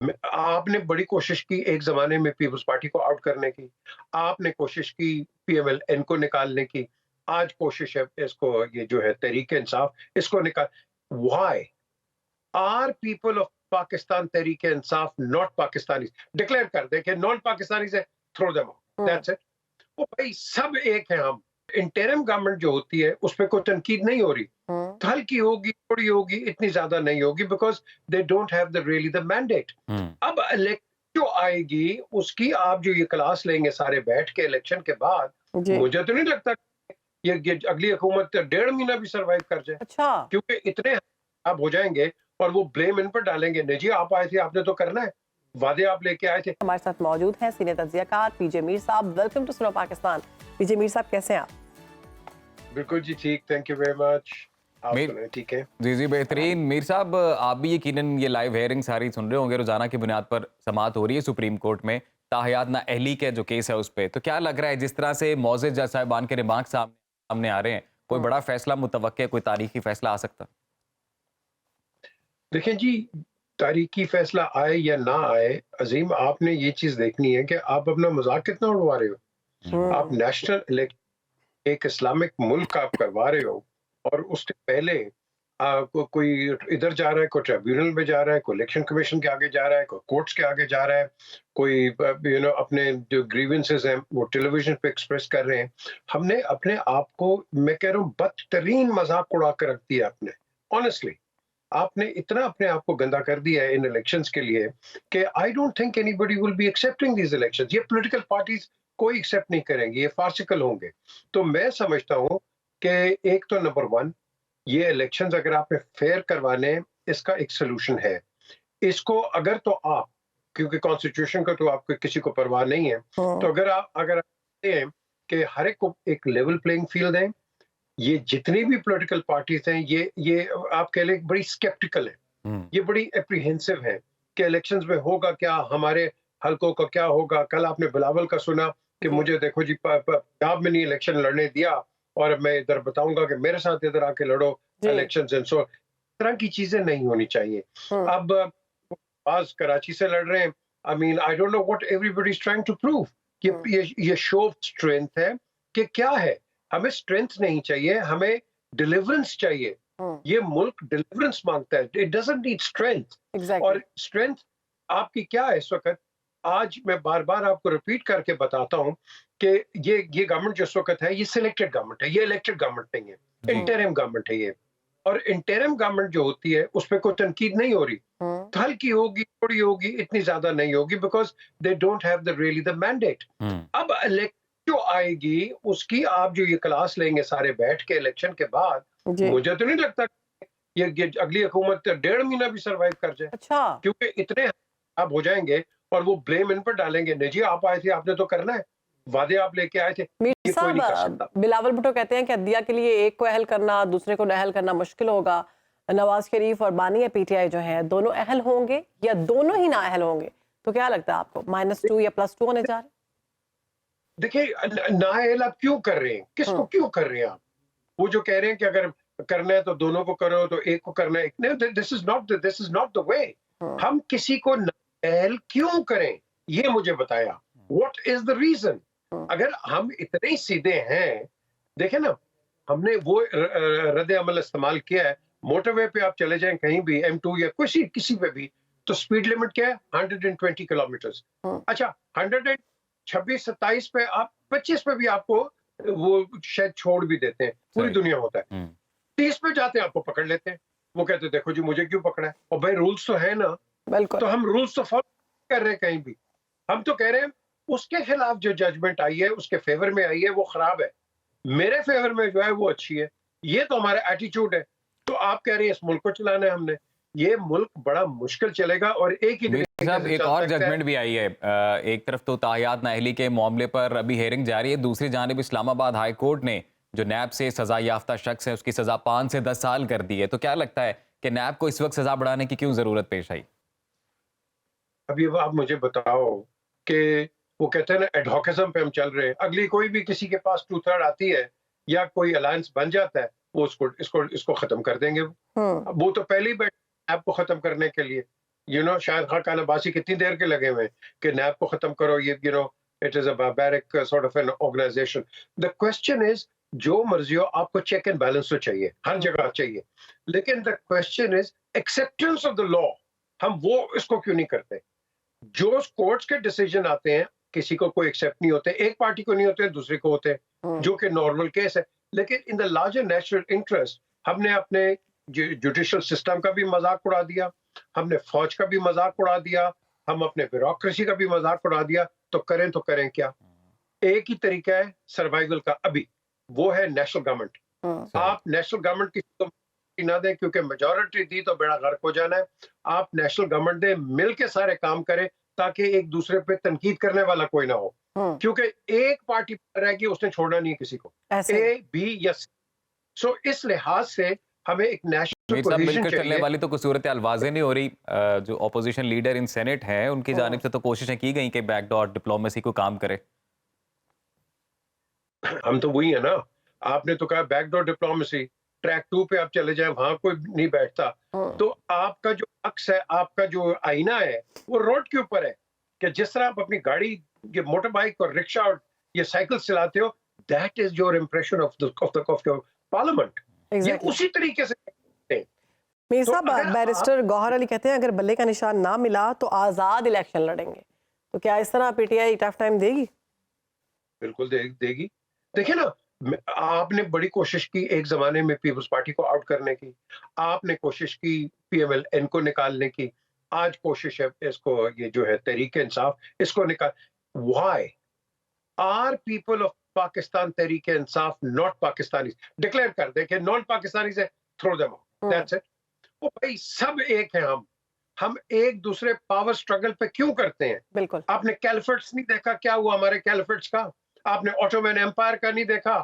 आपने बड़ी कोशिश की एक ज़माने में पीपल्स पार्टी को आउट करने की, आपने कोशिश की पीएमएल-एन को निकालने की, आज कोशिश है इसको ये जो है तहरीक-ए-इंसाफ इसको निकाल why? Are people of Pakistan Tehreek e Insaf not Pakistanis? Declare कर दें कि नॉन पाकिस्तानीज़ है, throw them out, hmm, that's it. ओ भाई सब एक हैं हम। इंटरिम गवर्नमेंट जो होती है उसपे कोई तनकीद नहीं हो रही। हुँ, हल्की होगी, थोड़ी होगी, इतनी ज़्यादा नहीं होगी because they don't have the really the mandate. Hmm. अब इलेक्शन जो आएगी उसकी आप जो ये क्लास लेंगे सारे बैठ के इलेक्शन के बाद, जी। मुझे तो नहीं लगता ये अगली हुकूमत 1.5 महीना भी सर्वाइव कर जाए। अच्छा, क्योंकि इतने खराब हो जाएँगे और वो ब्लेम इन पर डालेंगे, नहीं जी आप आए थे, आपने तो करना है। वादे आप लेके आए थे। हमारे साथ मौजूद हैं सीनियर तज्ज़ियाकार पीजे मीर साहब। वेलकम टू सुनो पाकिस्तान। पीजे मीर साहब कैसे हैं आप? बिल्कुल जी ठीक, थैंक यू वेरी मच। आप मीर सुनाएँ, ठीक है? जी, जी, बेहतरीन। मीर साहब, आप भी यकीनन ये लाइव हियरिंग सारी सुन रहे होंगे, रोज़ाना की बुनियाद पर समाअत हो रही है सुप्रीम कोर्ट में, ताहयात नाअहली के जो केस है उस पे। तो क्या लग रहा है जिस तरह से मोअज़्ज़ज़ जज साहिबान के रिमार्क सामने आ रहे हैं, कोई हुँ, बड़ा फैसला मुतवक्के, कोई तारीखी फैसला आ सकता? देखें जी, तारीखी फैसला आए या ना आए, अज़ीम आपने ये चीज़ देखनी है कि आप अपना मज़ाक कितना उड़वा रहे हो। हुँ। आप हुँ, नेशनल एक इस्लामिक मुल्क आप करवा रहे हो और उसके पहले कोई इधर जा रहा है, कोई ट्रिब्यूनल में जा रहा है, कोई इलेक्शन कमीशन के आगे जा रहा है, कोई कोर्ट्स के आगे जा रहा है, कोई अपने जो ग्रीवेंसेस हैं वो टेलीविजन पे एक्सप्रेस कर रहे हैं। हमने अपने आप को, मैं कह रहा हूँ, बदतरीन मज़ाक उड़ा के रख दिया आपने, ऑनेस्टली। आपने इतना अपने आप को गंदा कर दिया है इन इलेक्शंस के लिए कि I don't think anybody will be accepting these elections. ये पॉलिटिकल पार्टीज कोई एक्सेप्ट नहीं करेंगे, ये फार्सिकल होंगे। तो मैं समझता हूँ कि एक तो नंबर वन, ये इलेक्शंस अगर आपने फेयर करवाने हैं, इसका एक सोल्यूशन है। इसको अगर तो आप, क्योंकि कॉन्स्टिट्यूशन का तो आपको किसी को परवाह नहीं है, तो हुँ, अगर आप कहते हैं कि हर एक को एक लेवल प्लेइंग फील्ड दें, ये जितनी भी पॉलिटिकल पार्टीज हैं ये आप कह लें बड़ी स्केप्टिकल है, हुँ। ये बड़ी एप्रीहेंसिव है कि इलेक्शंस में होगा क्या, हमारे हलकों का क्या होगा। कल आपने बिलावल का सुना कि जी। मुझे देखो जी पंजाब में नहीं इलेक्शन लड़ने दिया और मैं इधर बताऊंगा कि मेरे साथ इधर आके लड़ो जी। इलेक्शन। एंड सो तरह की चीजें नहीं होनी चाहिए। हुँ, अब बाज कराची से लड़ रहे हैं। I mean I don't know what everybody is trying to prove. ये हुँ, ये ये शो ऑफ स्ट्रेंथ है कि क्या है। हमें स्ट्रेंथ नहीं चाहिए, हमें डिलीवरेंस चाहिए। हुँ, ये मुल्क डिलीवरेंस मांगता है, it doesn't need strength. Exactly. और स्ट्रेंथ आपकी क्या है इस वक्त? आज मैं बार बार आपको रिपीट करके बताता हूं कि ये गवर्नमेंट जो इस वक्त है, ये सिलेक्टेड गवर्नमेंट है, ये इलेक्टेड गवर्नमेंट नहीं है, जी। हुँ, इंटरिम गवर्नमेंट है ये। और इंटरिम गवर्नमेंट जो होती है उस पर कोई तनकीद नहीं हो रही। हुँ, हल्की होगी, थोड़ी होगी, इतनी ज्यादा नहीं होगी because they don't have the really the mandate. Hmm. अब इलेक्शन जो आएगी उसकी आप जो ये क्लास लेंगे सारे बैठ के इलेक्शन के बाद, जी। मुझे तो नहीं लगता ये अगली हुकूमत 1.5 महीना भी सर्वाइव कर जाए। अच्छा। क्योंकि इतने खराब हो जाएंगे और वो ब्लेम इन पर डालेंगे, नहीं जी आप आए थे, आपने तो करना है। वादे आप लेके आए थे, मीर ये कोई साहब, नहीं कर सकता। बिलावल भुट्टो कहते हैं कि अदलिया के लिए एक को अहल करना, दूसरे को नाअहल करना मुश्किल होगा। नवाज शरीफ और बानी पीटीआई जो हैं, दोनों अहल होंगे या दोनों ही नाअहल होंगे? तो क्या लगता है आपको, -2 या +2 होने जा रहे हैं? देखिए नाअहल आप क्यों कर रहे हैं, किसको हुँ, क्यों कर रहे हैं आप? वो जो कह रहे हैं कि अगर करना है तो दोनों को करो, तो एक को करना है नहीं, this is not the way. Hmm, हम किसी को नाअहल क्यों करें, ये मुझे बताया। What is the reason? Hmm, अगर हम इतने ही सीधे हैं, देखे ना, हमने वो रद्द अमल इस्तेमाल किया है। मोटरवे पे आप चले जाएं कहीं भी, M2 या किसी किसी पे भी, तो स्पीड लिमिट क्या है? 120 किलोमीटर। हुँ, अच्छा, 126-27 पे आप 25 पे भी आपको वो शायद छोड़ भी देते हैं, पूरी सही। दुनिया होता है। हुँ। 30 पे जाते हैं, आपको पकड़ लेते हैं। वो कहते हैं देखो जी मुझे क्यों पकड़ा है? और भाई रूल्स तो है ना, बिल्कुल। तो हम रूल्स तो फॉलो कर रहे हैं कहीं भी। हम तो कह रहे हैं उसके खिलाफ जो जजमेंट आई है, उसके फेवर में आई है, वो खराब है। मेरे फेवर में जो है वो अच्छी है। ये तो हमारा एटीट्यूड है। तो आप कह रही हैं इस मुल्क को चलाना है हमने। ये मुल्क बड़ा मुश्किल चलेगा और एक ही मीर तरीके साहब, से एक चल और सकता है। जजमेंट भी आई है। एक तरफ तो ताहियात नाअहली के मामले पर अभी हेयरिंग जारी है, दूसरी जानिब इस्लामाबाद हाई कोर्ट ने जो नैब से सजा याफ्ता शख्स है उसकी सजा 5 से 10 साल कर दी है। तो क्या लगता है कि नैब को इस वक्त सजा बढ़ाने की क्यों जरूरत पेश आई? अभी अब आप मुझे बताओ कि वो कहते हैं ना एडहोकिज्म पे हम चल रहे हैं। अगली कोई भी किसी के पास टू थर्ड आती है या कोई अलायंस बन जाता है, वो उसको इसको इसको खत्म कर देंगे वो। हुँ, अब वो तो पहले ही बैठे ऐप को खत्म करने के लिए। शाहिद खान अब्बासी कितनी देर के लगे हुए हैं कि नैब को खत्म करो, ये it is a barbaric sort of an organisation. The question is, जो मर्जी हो, आपको चेक एंड बैलेंस तो चाहिए, हर जगह चाहिए, लेकिन the question is acceptance of the law. हम वो इसको क्यों नहीं करते? जो कोर्ट्स के डिसीजन आते हैं, किसी को कोई एक्सेप्ट नहीं होते, एक पार्टी को नहीं होते, दूसरे को होते हैं, जो कि नॉर्मल केस है। लेकिन in the larger national interest हमने अपने जुडिशियल सिस्टम का भी मजाक उड़ा दिया, हमने फौज का भी मजाक उड़ा दिया, हम अपने ब्यूरोक्रेसी का भी मजाक उड़ा दिया। तो करें क्या? एक ही तरीका है सर्वाइवल का अभी, वो है नेशनल गवर्नमेंट। आप नेशनल गवर्नमेंट की ना दें, क्योंकि मेजॉरिटी दी तो बेड़ा गर्क हो जाना है। आप नेशनल गवर्नमेंट दे, मिल के सारे काम करें, ताकि एक दूसरे पे तनकीद करने वाला कोई ना हो, क्योंकि एक पार्टी पर रहेगी, उसने छोड़ना नहीं है किसी को, ए बी या सी। सो इस लिहाज से हमें एक नेशनल पोजीशन मिलकर चलने वाली तो कोई सूरत हाल वाज़ेह नहीं हो रही। जो ऑपोजिशन लीडर इन सेनेट हैं, उनकी जानिब से तो कोशिशें की गई कि बैकडोर डिप्लोमेसी को काम करे। हम तो वही है ना, आपने तो कहा बैकडोर डिप्लोमेसी, ट्रैक 2 पे आप चले जाएं, वहां कोई नहीं बैठता। तो आपका जो अक्स है, आपका जो आईना है, वो रोड के ऊपर है, कि जिस तरह आप अपनी गाड़ी, ये मोटर बाइक और रिक्शा और ये साइकिल चलाते हो, that is your impression of your parliament. ये उसी तरीके से मीर साहब, बैरिस्टर गौहर अली कहते हैं अगर बल्ले का निशान ना मिला तो आजाद इलेक्शन लड़ेंगे। तो क्या इस तरह पीटीआई टफ टाइम देगी? बिल्कुल देगी। देखिए ना, आपने बड़ी कोशिश की एक जमाने में पीपल्स पार्टी को आउट करने की, आपने कोशिश की पीएमएल को निकालने की, आज कोशिश है इसको, ये जो है तहरीक इंसाफ, इसको निकाल। Why are people of Pakistan Tehreek Insaf not Pakistani? Declare कर दे कि नॉन पाकिस्तानी से throw them out, that's it. वो भाई सब एक है, हम एक दूसरे पावर स्ट्रगल पे क्यों करते हैं? बिल्कुल। आपने कैलिफेट्स नहीं देखा क्या हुआ हमारे कैलिफेट्स का? आपने ऑटोमन एम्पायर का नहीं देखा?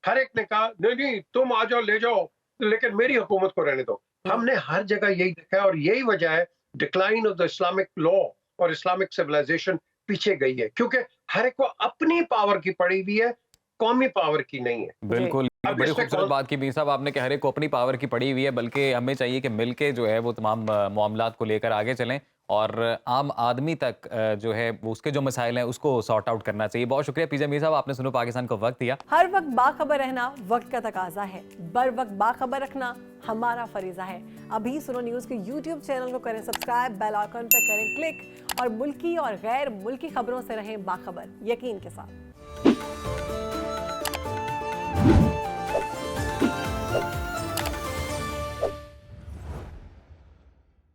हर एक ने कहा नहीं तुम आ जाओ, ले जाओ, लेकिन मेरी हुकूमत को रहने दो। हमने हर जगह यही देखा है, और यही वजह है decline of the Islamic law और इस्लामिक सिविलाइजेशन पीछे गई है, क्योंकि हर एक को अपनी पावर की पड़ी हुई है, कौमी पावर की नहीं है। बिल्कुल, बड़ी खूबसूरत बात की मीर साहब आपने, कि हर एक को अपनी पावर की पड़ी हुई है, बल्कि हमें चाहिए कि मिलके जो है वो तमाम मामलात को लेकर आगे चलें, और आम आदमी तक जो है वो उसके जो मसाइल हैं उसको सॉर्ट आउट करना चाहिए। बहुत शुक्रिया पीजे मीर साहब, आपने सुनो पाकिस्तान को वक्त दिया। हर वक्त बाखबर रहना वक्त का तकाजा है, बर वक्त बाखबर रखना हमारा फरीजा है। अभी सुनो न्यूज़ के यूट्यूब चैनल को करें सब्सक्राइब, बेल आइकन पर करें क्लिक, और मुल्की और गैर मुल्की खबरों से रहें बाखबर, यकीन के साथ।